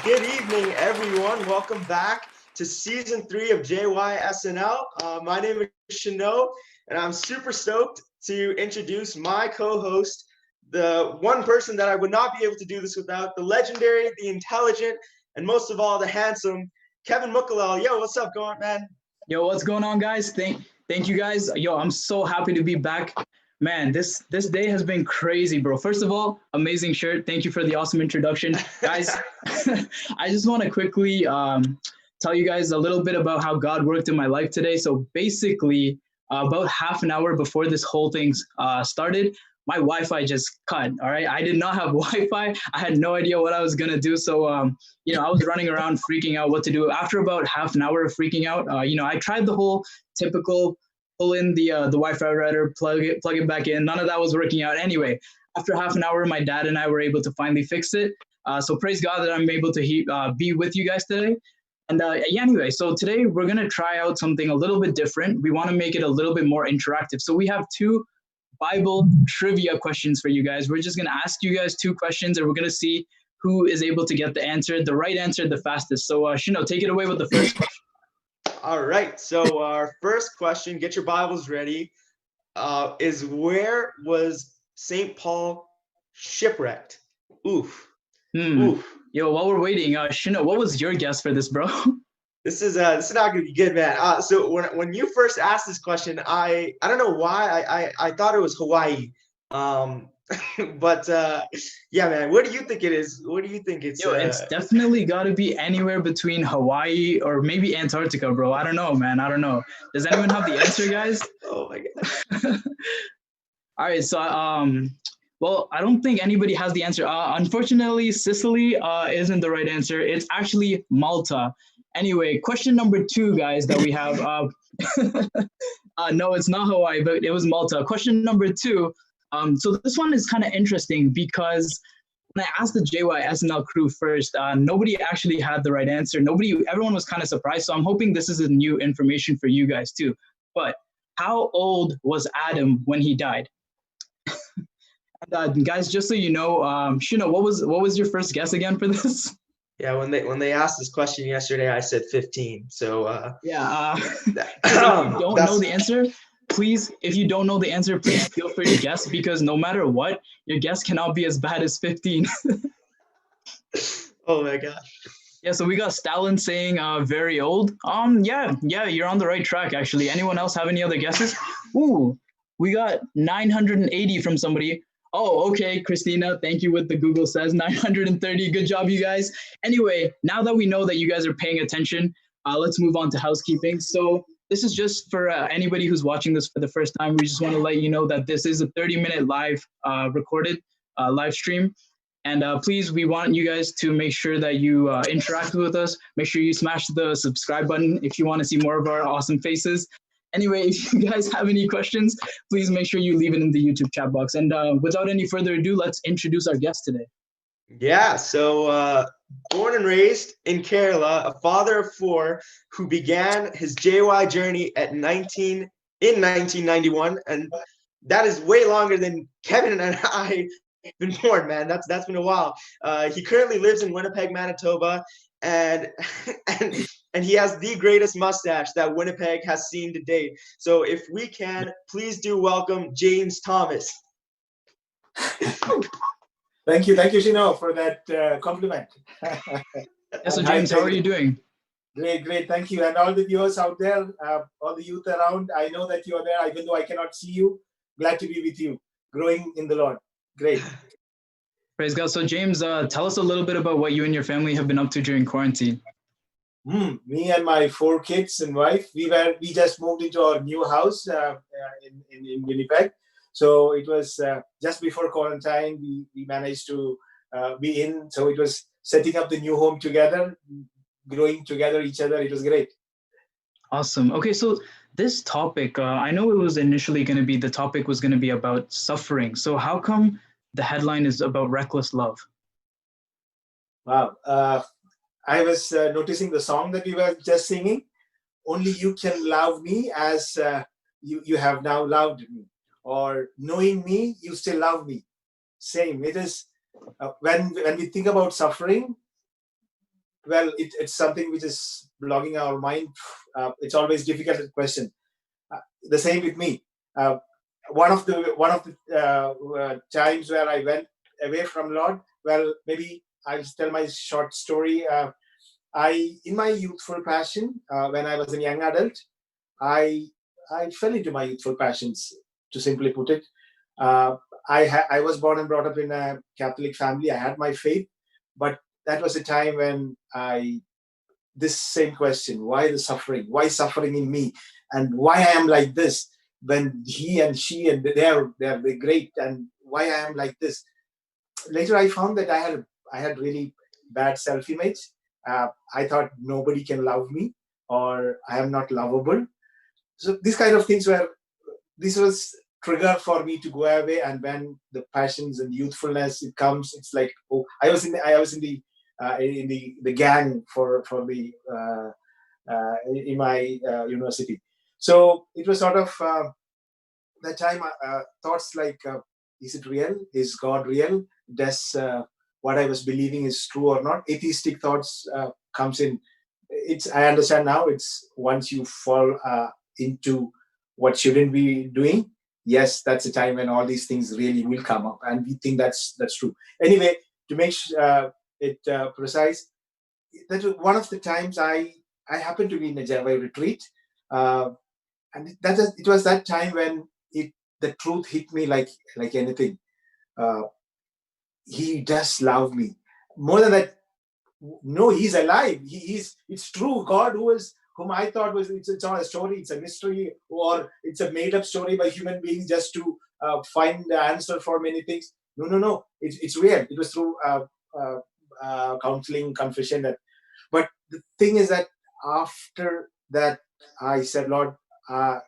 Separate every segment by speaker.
Speaker 1: Good evening, everyone. Welcome back to season 3 of JY SNL. My name is Shano, and I'm super stoked to introduce my co-host, the one person that I would not be able to do this without, the legendary, the intelligent, and most of all, the handsome Kevin Mukalel. Yo, what's up, going, man?
Speaker 2: Yo, what's going on, guys? Thank you, guys. Yo, I'm so happy to be back. Man, this day has been crazy, bro. First of all, amazing shirt. Thank you for the awesome introduction, guys. I just want to quickly tell you guys a little bit about how God worked in my life today. So basically, about half an hour before this whole thing started, my Wi-Fi just cut. All right, I did not have Wi-Fi. I had no idea what I was gonna do. So I was running around freaking out what to do. After about half an hour of freaking out, I tried the whole typical pull in the Wi-Fi router, plug it back in. None of that was working out. Anyway, after half an hour, my dad and I were able to finally fix it. So praise God that I'm able to be with you guys today. And anyway, so today we're gonna try out something a little bit different. We want to make it a little bit more interactive. So we have two Bible trivia questions for you guys. We're just gonna ask you guys two questions, and we're gonna see who is able to get the right answer, the fastest. So Shino, take it away with the first question.
Speaker 1: All right. So our first question, get your Bibles ready, is where was St. Paul shipwrecked? Oof.
Speaker 2: Oof. Yo, while we're waiting, Shino, what was your guess for this, bro?
Speaker 1: This is not gonna be good, man. So when you first asked this question, I don't know why I thought it was Hawaii. But yeah, man, what do you think it is? What do you think it's?
Speaker 2: Yo, it's definitely got to be anywhere between Hawaii or maybe Antarctica, bro. I don't know, man. I don't know. Does anyone have the answer, guys?
Speaker 1: Oh my god.
Speaker 2: All right, so well, I don't think anybody has the answer. Unfortunately, Sicily isn't the right answer. It's actually Malta. Anyway, question number 2, guys, that we have. No, it's not Hawaii, but it was Malta. Question number 2. So this one is kind of interesting because when I asked the JY SNL crew first, nobody actually had the right answer. Everyone was kind of surprised. So I'm hoping this is a new information for you guys too. But how old was Adam when he died? And, guys, just so you know, Shino, what was your first guess again for this?
Speaker 1: Yeah, when they asked this question yesterday, I said 15. So
Speaker 2: if you don't know the answer, please, if you don't know the answer, please feel free to guess, because no matter what, your guess cannot be as bad as 15.
Speaker 1: Oh my gosh.
Speaker 2: Yeah, so we got Stalin saying very old. Yeah, you're on the right track, actually. Anyone else have any other guesses? Ooh, we got 980 from somebody. Oh, okay, Christina, thank you with the Google says 930. Good job, you guys. Anyway, now that we know that you guys are paying attention, let's move on to housekeeping. So this is just for anybody who's watching this for the first time. We just want to let you know that this is a 30-minute live recorded live stream. And please, we want you guys to make sure that you interact with us. Make sure you smash the subscribe button if you want to see more of our awesome faces. Anyway, if you guys have any questions, please make sure you leave it in the YouTube chat box. And without any further ado, let's introduce our guest today.
Speaker 1: Yeah, so born and raised in Kerala, a father of 4 who began his JY journey in 1991, and that is way longer than Kevin and I been born, man. That's been a while. He currently lives in Winnipeg, Manitoba, and and he has the greatest mustache that Winnipeg has seen to date. So if we can, please do welcome James Thomas.
Speaker 3: Thank you, Shino, for that compliment.
Speaker 2: So James, how are you doing?
Speaker 3: Great, thank you. And all the viewers out there, all the youth around, I know that you are there, even though I cannot see you. Glad to be with you, growing in the Lord. Great.
Speaker 2: Praise God. So James, tell us a little bit about what you and your family have been up to during quarantine.
Speaker 3: Me and my 4 kids and wife, we just moved into our new house in Winnipeg. So it was just before quarantine, we managed to be in. So it was setting up the new home together, growing together each other. It was great.
Speaker 2: Awesome. Okay, so this topic, I know it was initially going to be, the topic was going to be about suffering. So how come the headline is about reckless love?
Speaker 3: Wow. I was noticing the song that we were just singing. Only you can love me as you have now loved me. Or knowing me, you still love me. Same. It is when we think about suffering, well, it's something which is blogging our mind. It's always difficult question. The same with me. Uh, one of the times where I went away from Lord. Well, maybe I'll tell my short story. In my youthful passion, when I was a young adult, I I fell into my youthful passions. To simply put it, uh, I was born and brought up in a Catholic family. I had my faith, but that was a time when I this same question: why the suffering? Why suffering in me? And why I am like this? When he and she and they're great, and why I am like this? Later I found that I had really bad self-image. I thought nobody can love me, or I am not lovable. So these kind of things were this was trigger for me to go away. And when the passions and youthfulness it comes, it's like, oh, I was in the gang for the in my university. So it was sort of that time thoughts like, is it real? Is God real? Does what I was believing is true or not? Atheistic thoughts comes in. It's I understand now. It's once you fall into what shouldn't be doing. Yes, that's a time when all these things really will come up, and we think that's true. Anyway, to make it precise, that was one of the times I happened to be in a Java retreat, uh, and it was that time when the truth hit me like anything. Uh, he does love me more than that. No, he's alive. He's it's true. God, whom I thought was it's not a story, it's a mystery, or it's a made up story by human beings just to find the answer for many things. No, no, no. It's real. It was through uh, counseling, confession. But the thing is that after that, I said, Lord, uh,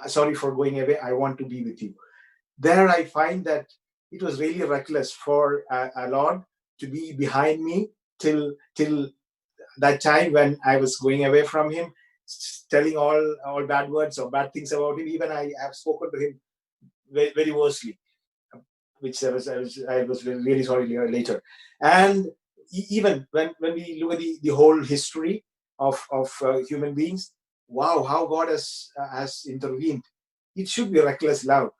Speaker 3: sorry for going away. I want to be with you. There I find that it was really reckless for a Lord to be behind me till that time when I was going away from him, telling all bad words or bad things about him. Even I have spoken to him very, very worstly, which I was really sorry later. And even when we look at the whole history of human beings, wow, how God has intervened. It should be reckless love.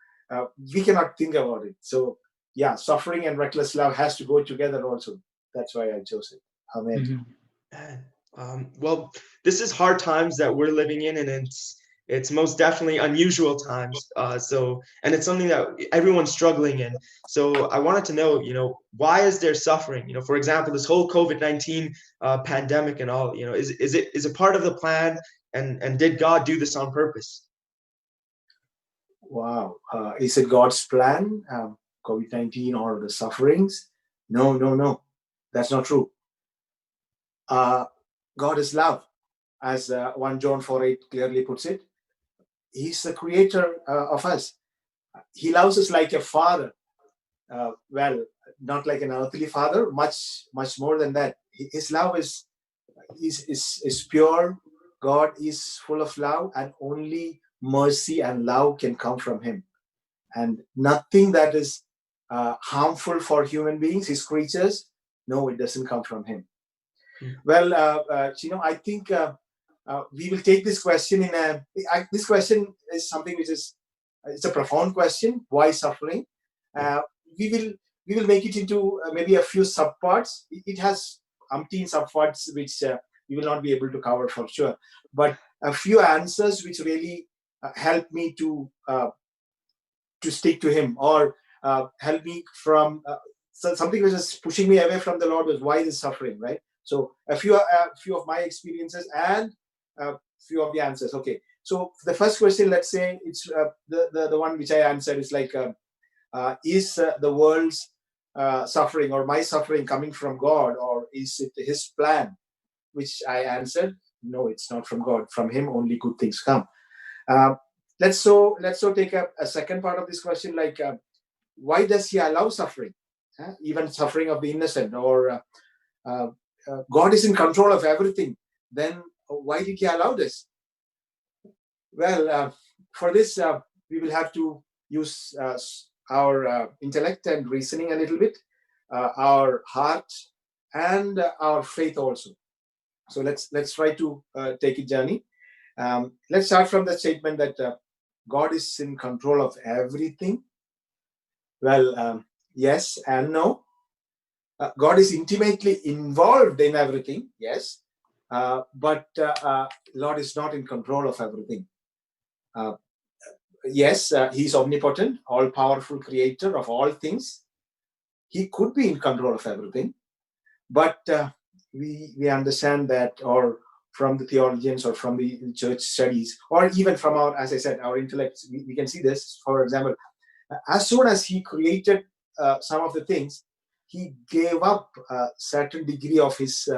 Speaker 3: We cannot think about it. So yeah, suffering and reckless love has to go together also. That's why I chose it. Amen.
Speaker 2: Mhm.
Speaker 1: Man, well, this is hard times that we're living in, and it's most definitely unusual times. And it's something that everyone's struggling in. So I wanted to know, why is there suffering? For example, this whole COVID-19 pandemic and all. Is it part of the plan? And did God do this on purpose?
Speaker 3: Wow. Is it God's plan? COVID-19 or the sufferings? No, no, no. That's not true. God is love, as 1 John 4:8 clearly puts it. He's the creator of us. He loves us like a father. Well, not like an earthly father, much, much more than that. His love is pure. God is full of love, and only mercy and love can come from him. And nothing that is harmful for human beings, his creatures, no, it doesn't come from him. Well, I think we will take this question this question is something which is it's a profound question. Why suffering? Uh, we will we will make it into maybe a few subparts. It has umpteen subparts which we will not be able to cover for sure, but a few answers which really help me to stick to him, or help me from something which is pushing me away from the Lord was why this suffering, right? So a few of my experiences and a few of the answers. Okay, so the first question, let's say it's the one which I answered is like, is the world's suffering or my suffering coming from God, or is it his plan? Which I answered, no, it's not from God. From him only good things come. Uh, let's so take a second part of this question, like, why does he allow suffering? Even suffering of the innocent, or uh, God is in control of everything. Then why did he allow this? Well, for this, we will have to use our intellect and reasoning a little bit, our heart, and our faith also. So let's try to take a journey. Let's start from the statement that God is in control of everything. Well, yes and no. God is intimately involved in everything, yes, but Lord is not in control of everything. Yes, He's omnipotent, all-powerful creator of all things. He could be in control of everything, but we understand that, or from the theologians, or from the church studies, or even from our, as I said, our intellect, we can see this. For example, as soon as He created some of the things, He gave up a certain degree of His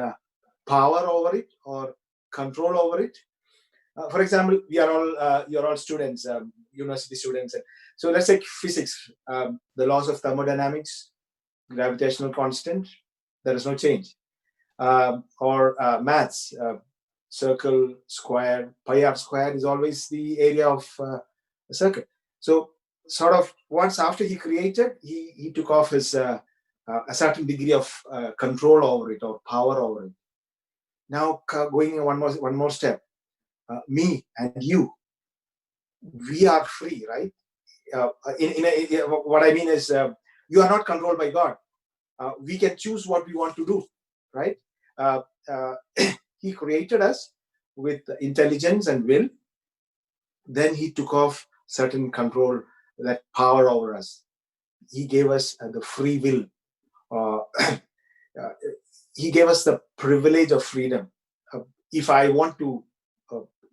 Speaker 3: power over it, or control over it. For example, you're all students, university students. So let's take physics, the laws of thermodynamics, gravitational constant, there is no change. Or maths, circle, square, pi r square is always the area of a circle. So sort of once after He created, he took off his a certain degree of control over it, or power over it. Now going one more step, me and you, we are free, right? What I mean is, you are not controlled by God. We can choose what we want to do, right? He created us with intelligence and will. Then He took off certain control, that power over us. He gave us the free will. He gave us the privilege of freedom. If I want to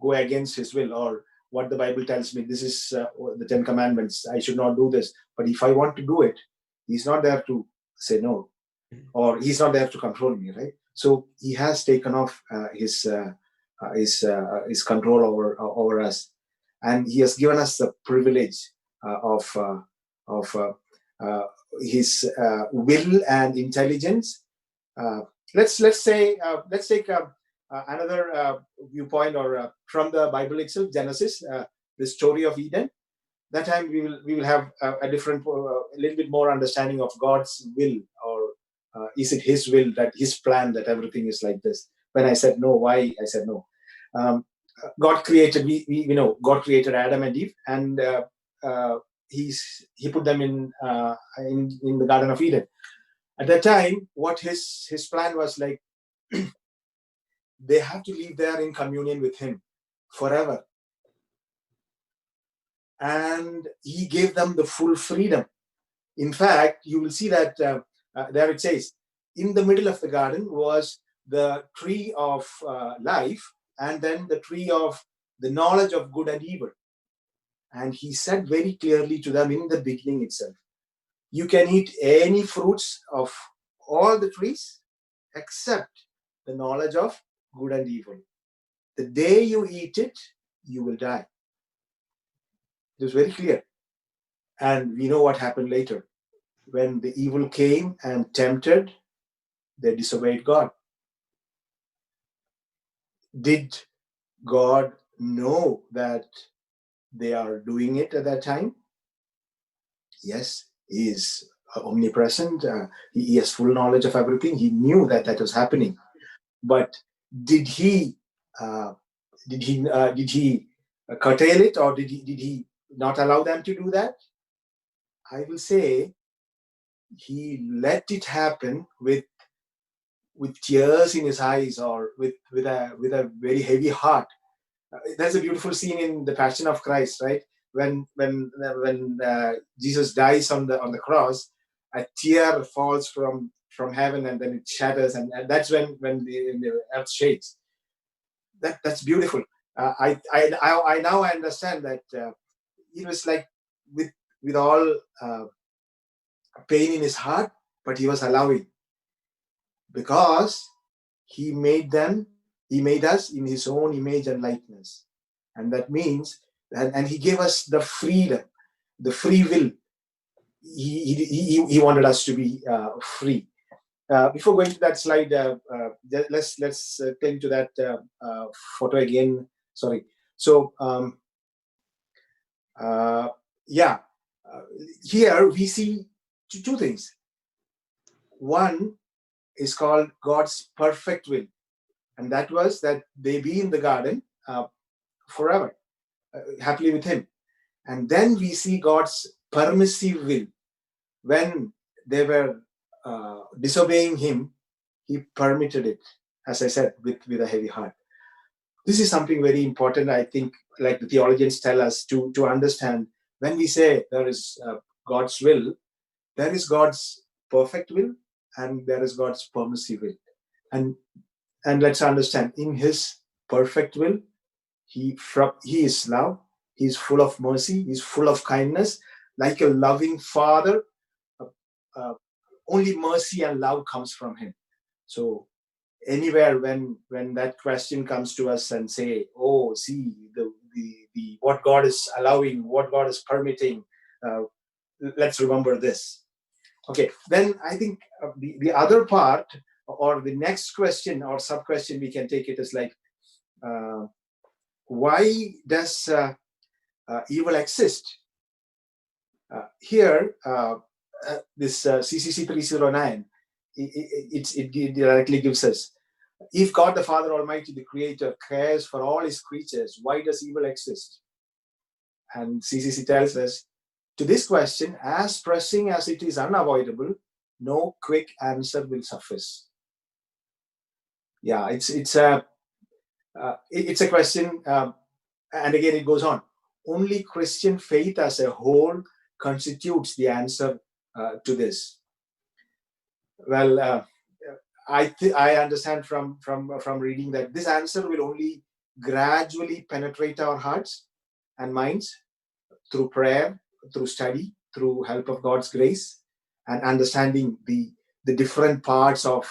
Speaker 3: go against His will, or what the Bible tells me, this is the 10 Commandments, I should not do this. But if I want to do it, He's not there to say no, or He's not there to control me, right? So He has taken off His control over us, and He has given us the privilege of His will and intelligence. Let's take another viewpoint, or from the Bible itself, Genesis, the story of Eden. That time we will have a different, a little bit more understanding of God's will, or is it His will, that His plan, that everything is like this. When I said no, why I said no? God created, we know God created Adam and Eve, and He put them in the Garden of Eden. At that time, what his plan was like, they have to live there in communion with Him forever. And He gave them the full freedom. In fact, you will see that there it says, in the middle of the garden was the tree of life, and then the tree of the knowledge of good and evil. And He said very clearly to them in the beginning itself, you can eat any fruits of all the trees except the knowledge of good and evil. The day you eat it, you will die. It was very clear. And we know what happened later. When the evil came and tempted, they disobeyed God. Did God know that they are doing it at that time? Yes, He is omnipresent. He has full knowledge of everything. He knew that that was happening. But did He curtail it, or did He not allow them to do that? I will say He let it happen with tears in His eyes, or with a very heavy heart. There's a beautiful scene in the Passion of Christ, right? When Jesus dies on the cross, a tear falls from heaven, and then it shatters, and that's when the earth shakes. That's beautiful. I now understand that it was like with all pain in His heart, but He was allowing, because He made us in His own image and likeness, and that means and He gave us the freedom, the free will. He wanted us to be free. Before going to that slide, let's cling to that photo again. Sorry. So here we see two things. One is called God's perfect will. and that was that they be in the garden forever, happily with him. And then we see God's permissive will. When they were disobeying him, he permitted it, as I said, with a heavy heart. This is something very important, I think, like the theologians tell us to understand. When we say there is God's will, there is God's perfect will and there is God's permissive will. And let's understand, in his perfect will, he is love, he is full of mercy, he is full of kindness, like a loving father. Only mercy and love comes from him. So anywhere when that question comes to us and say, oh, see the what God is allowing, what God is permitting, let's remember this. Okay, then I think the other part, or the next question or sub question we can take it is like, why does evil exist? Here, this CCC 309, it directly gives us, if God the Father Almighty, the Creator, cares for all his creatures, why does evil exist? And CCC tells us, to this question, as pressing as it is unavoidable, no quick answer will suffice. Yeah, it's a question, and again it goes on. Only Christian faith as a whole constitutes the answer to this. Well, I understand from reading that this answer will only gradually penetrate our hearts and minds through prayer, through study, through help of God's grace, and understanding the different parts of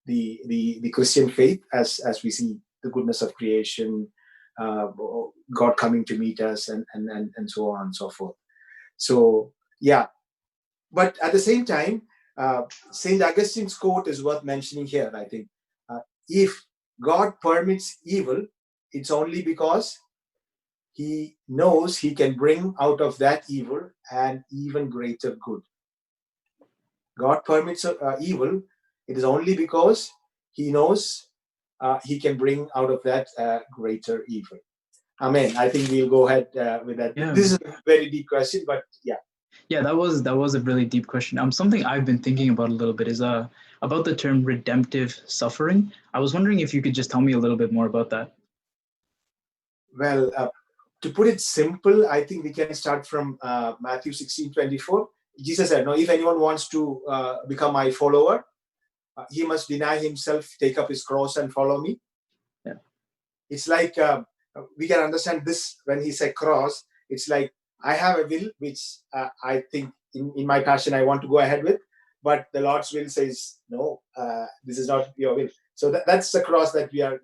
Speaker 3: the Christian faith, as we see the goodness of creation, God coming to meet us, and so on and so forth. So yeah, but at the same time, Saint Augustine's quote is worth mentioning here. I think, if God permits evil, it's only because he knows he can bring out of that evil an even greater good. God permits evil, it is only because he knows he can bring out of that greater evil. Amen. I think we'll go ahead with that.
Speaker 2: Yeah.
Speaker 3: This is a very deep question, but yeah.
Speaker 2: Yeah, that was a really deep question. Something I've been thinking about a little bit is about the term redemptive suffering. I was wondering if you could just tell me a little bit more about that.
Speaker 3: Well, to put it simple, I think we can start from Matthew 16:24. Jesus said, "No, if anyone wants to become my follower, he must deny himself, take up his cross, and follow me."
Speaker 2: Yeah.
Speaker 3: It's like we can understand this when he said cross. It's like, I have a will which I think in my passion I want to go ahead with, but the Lord's will says no. This is not your will. So that's the cross that we are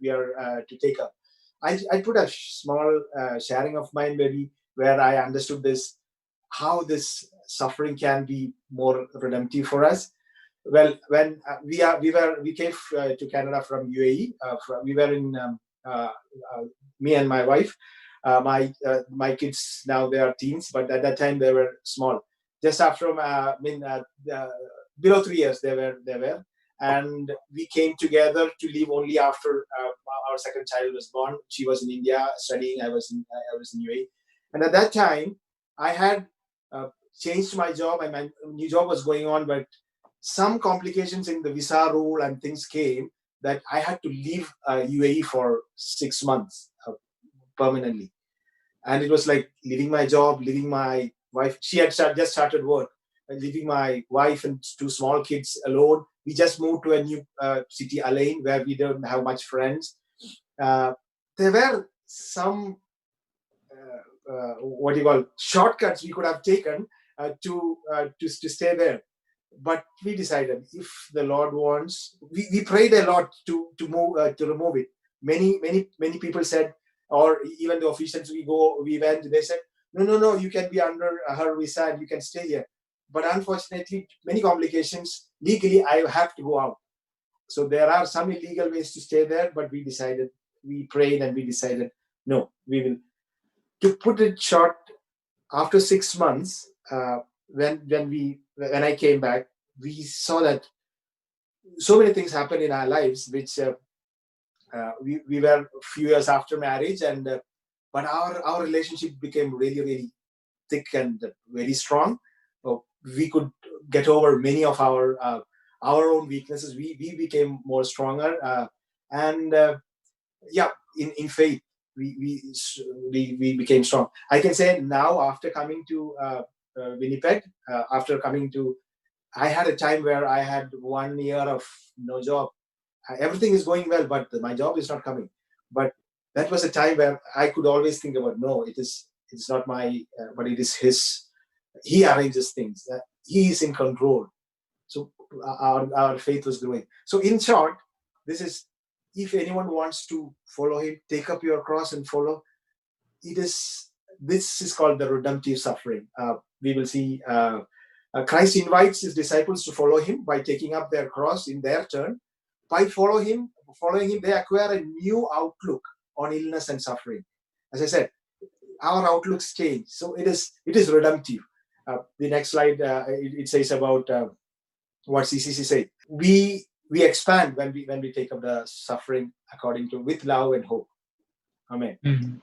Speaker 3: to take up. I put a small sharing of mine where I understood this, how this suffering can be more redemptive for us. Well, when we came to Canada from UAE, we were in me and my wife. My kids now, they are teens, but at that time they were small. Just after below 3 years they were, and we came together to live only after our second child was born. She was in India studying. I was in UAE, and at that time I had changed my job, and my new job was going on, but some complications in the visa rule and things came that I had to leave UAE for 6 months permanently. And it was like leaving my job, leaving my wife. She had just started work, and leaving my wife and 2 small kids alone. We just moved to a new city, Alain, where we don't have much friends. There were some shortcuts we could have taken to stay there. But we decided, if the Lord wants, we prayed a lot to remove it. Many people said, or even the officials we went, they said, no, you can be under her visa and you can stay here. But unfortunately, many complications, legally I have to go out. So there are some illegal ways to stay there, but we prayed and we decided, no, we will. To put it short, after 6 months, when I came back, we saw that so many things happened in our lives which we were a few years after marriage, and but our relationship became really, really thick and very strong. We could get over many of our own weaknesses. We became more stronger, and yeah, in faith, we became strong. I can say now, after coming to Winnipeg, after coming to, I had a time where I had 1 year of no job. Everything is going well, but my job is not coming. But that was a time where I could always think about, no, it's not my, but it is His. He arranges things. He is in control. So our faith was growing. So in short, this is, if anyone wants to follow Him, take up your cross and follow. This is called the redemptive suffering. We will see Christ invites His disciples to follow Him by taking up their cross in their turn. By following him, they acquire a new outlook on illness and suffering. As I said, our outlooks change. So it is redemptive. The next slide, it says about what CCC said. We expand when we take up the suffering according to, with love and hope. Amen.
Speaker 2: Mm-hmm.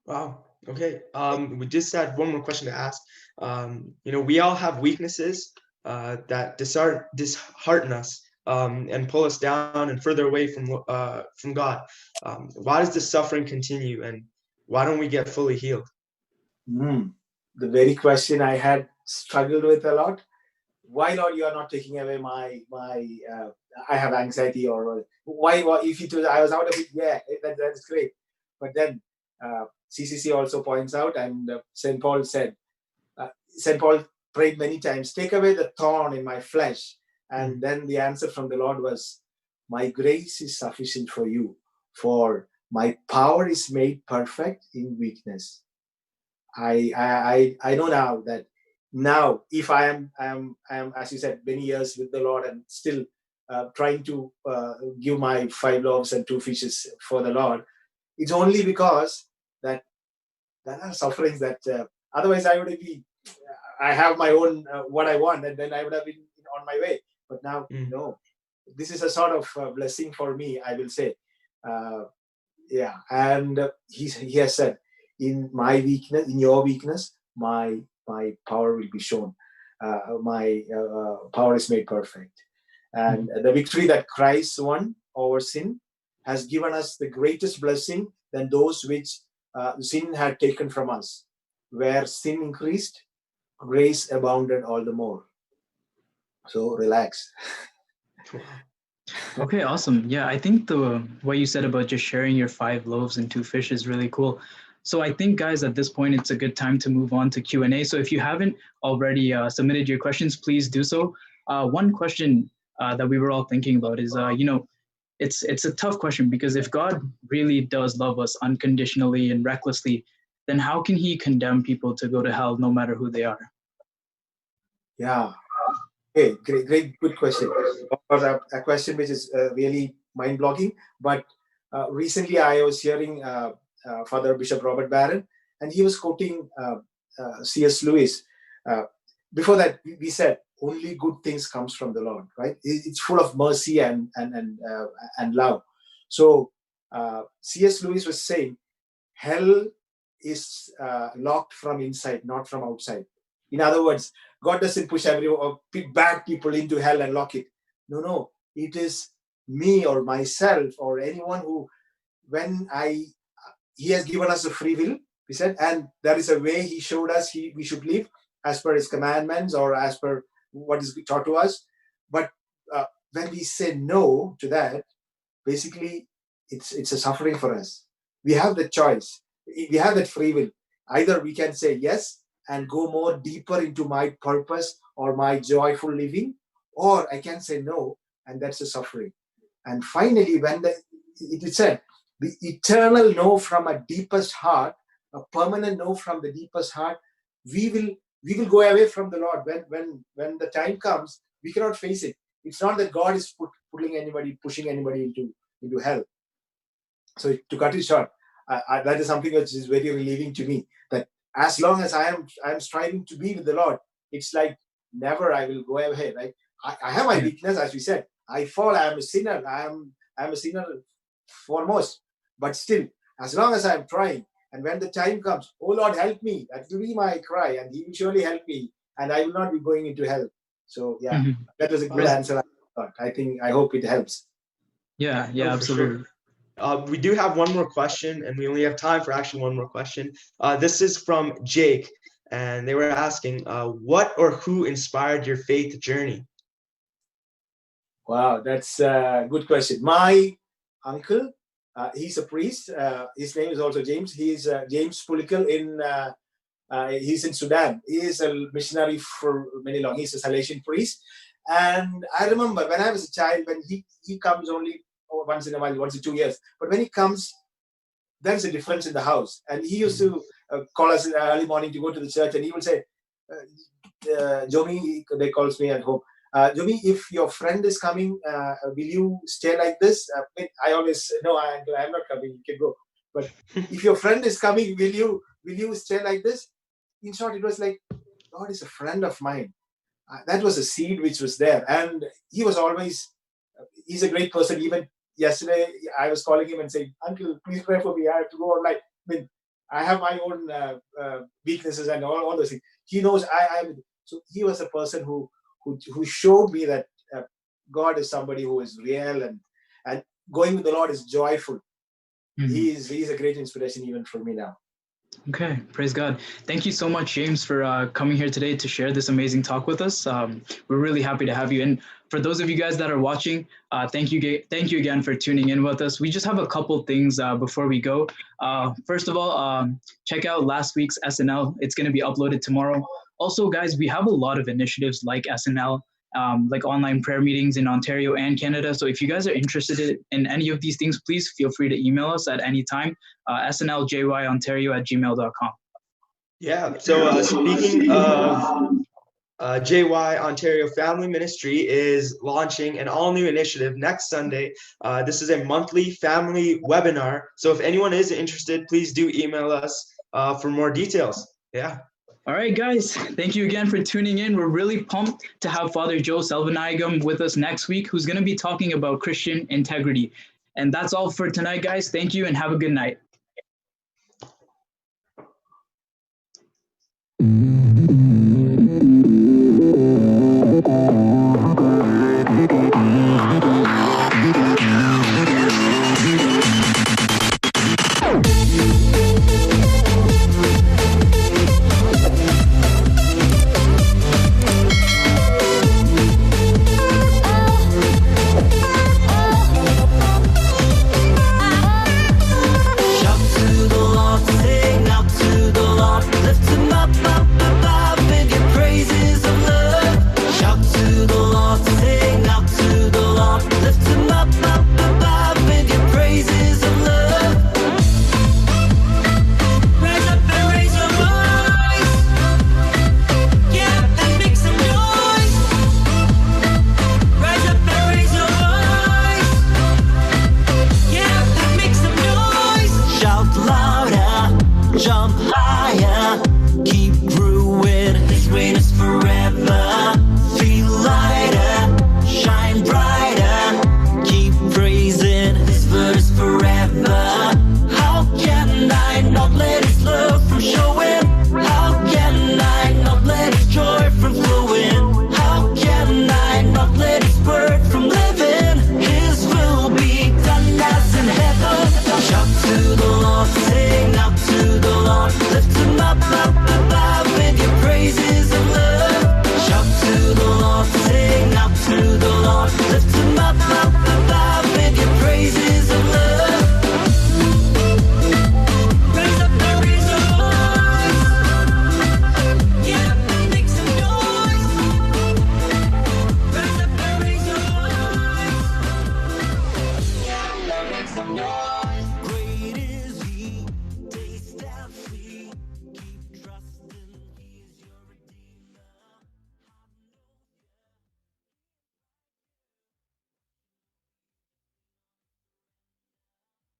Speaker 1: Wow. Okay. We just had one more question to ask. We all have weaknesses that dishearten us and pull us down and further away from God. Why does the suffering continue, and why don't we get fully healed?
Speaker 3: The very question I had struggled with a lot. Why, Lord, you are not taking away my I have anxiety, or why if it was I was out of it, yeah, that's great. But then CCC also points out, and St. Paul prayed many times, take away the thorn in my flesh. And then the answer from the Lord was, my grace is sufficient for you, for my power is made perfect in weakness. I know now that if I am as you said, many years with the Lord and still trying to give my 5 loaves and 2 fishes for the Lord, it's only because that there are sufferings that otherwise I have my own what I want, and then I would have been on my way. But now, no, this is a sort of blessing for me, I will say. Yeah, and he has said, in my weakness, in your weakness, my power will be shown. My power is made perfect. And the victory that Christ won over sin has given us the greatest blessing than those which sin had taken from us. Where sin increased, grace abounded all the more. So relax.
Speaker 2: Okay, awesome. Yeah, I think what you said about just sharing your 5 loaves and 2 fish is really cool. So I think, guys, at this point, it's a good time to move on to Q&A. So if you haven't already submitted your questions, please do so. One question that we were all thinking about is, it's a tough question, because if God really does love us unconditionally and recklessly, then how can He condemn people to go to hell no matter who they are?
Speaker 3: Yeah. Okay, great, good question. A question which is really mind-blowing. But recently I was hearing Father Bishop Robert Barron, and he was quoting C.S. Lewis. Before that, we said only good things comes from the Lord, right? It's full of mercy and love. So C.S. Lewis was saying, hell is locked from inside, not from outside. In other words, God doesn't push bad people into hell and lock it. No. It is me or myself or anyone who, He has given us a free will, he said, and there is a way He showed us we should live as per His commandments or as per what is taught to us. But when we say no to that, basically it's a suffering for us. We have the choice. We have that free will. Either we can say yes and go more deeper into my purpose or my joyful living, or I can say no, and that's a suffering. And finally, when it said, the eternal no from a deepest heart, a permanent no from the deepest heart, we will go away from the Lord. When the time comes, we cannot face it. It's not that God is pushing anybody into hell. So to cut it short, that is something which is very relieving to me, that as long as I am striving to be with the Lord, it's like never I will go away, right? I have my weakness, as we said. I fall, I am a sinner. I am a sinner foremost. But still, as long as I'm trying, and when the time comes, oh Lord, help me. That will be my cry, and He will surely help me, and I will not be going into hell. So yeah, that was a good answer. I hope it helps.
Speaker 2: Yeah,
Speaker 1: No, for
Speaker 2: absolutely.
Speaker 1: sure. We do have one more question, and we only have time for actually one more question. This is from Jake, and they were asking, what or who inspired your faith journey?
Speaker 3: Wow, that's a good question. My uncle, he's a priest. His name is also James. He's James Pulikal he's in Sudan. He is a missionary for many long. He's a Salesian priest. And I remember when I was a child, when he comes only once in a while, once in 2 years. But when he comes, there's a difference in the house. And he used to call us in the early morning to go to the church, and he would say, Jomi, they calls me at home. Jomi, if your friend is coming, will you stay like this? I always, no, I'm not coming. You can go. But if your friend is coming, will you stay like this? In short, it was like, God is a friend of mine. That was a seed which was there. And he was always, he's a great person. Even yesterday, I was calling him and saying, Uncle, please pray for me. I have to go online. I mean, I have my own weaknesses and all those things. He knows I am. So he was a person who showed me that God is somebody who is real, and going with the Lord is joyful. He's a great inspiration even for me now.
Speaker 2: Okay, praise God. Thank you so much, James, for coming here today to share this amazing talk with us. We're really happy to have you. And for those of you guys that are watching, thank you again for tuning in with us. We just have a couple things before we go. First of all, check out last week's SNL. It's going to be uploaded tomorrow. Also, guys, we have a lot of initiatives like SNL, like online prayer meetings in Ontario and Canada. So if you guys are interested in any of these things, please feel free to email us at any time, snljyontario@gmail.com.
Speaker 1: Yeah, so speaking of JY Ontario Family Ministry is launching an all-new initiative next Sunday. This is a monthly family webinar. So if anyone is interested, please do email us for more details. Yeah.
Speaker 2: All right, guys, thank you again for tuning in. We're really pumped to have Father Joe Selvanayagam with us next week, who's going to be talking about Christian integrity. And that's all for tonight, guys. Thank you and have a good night.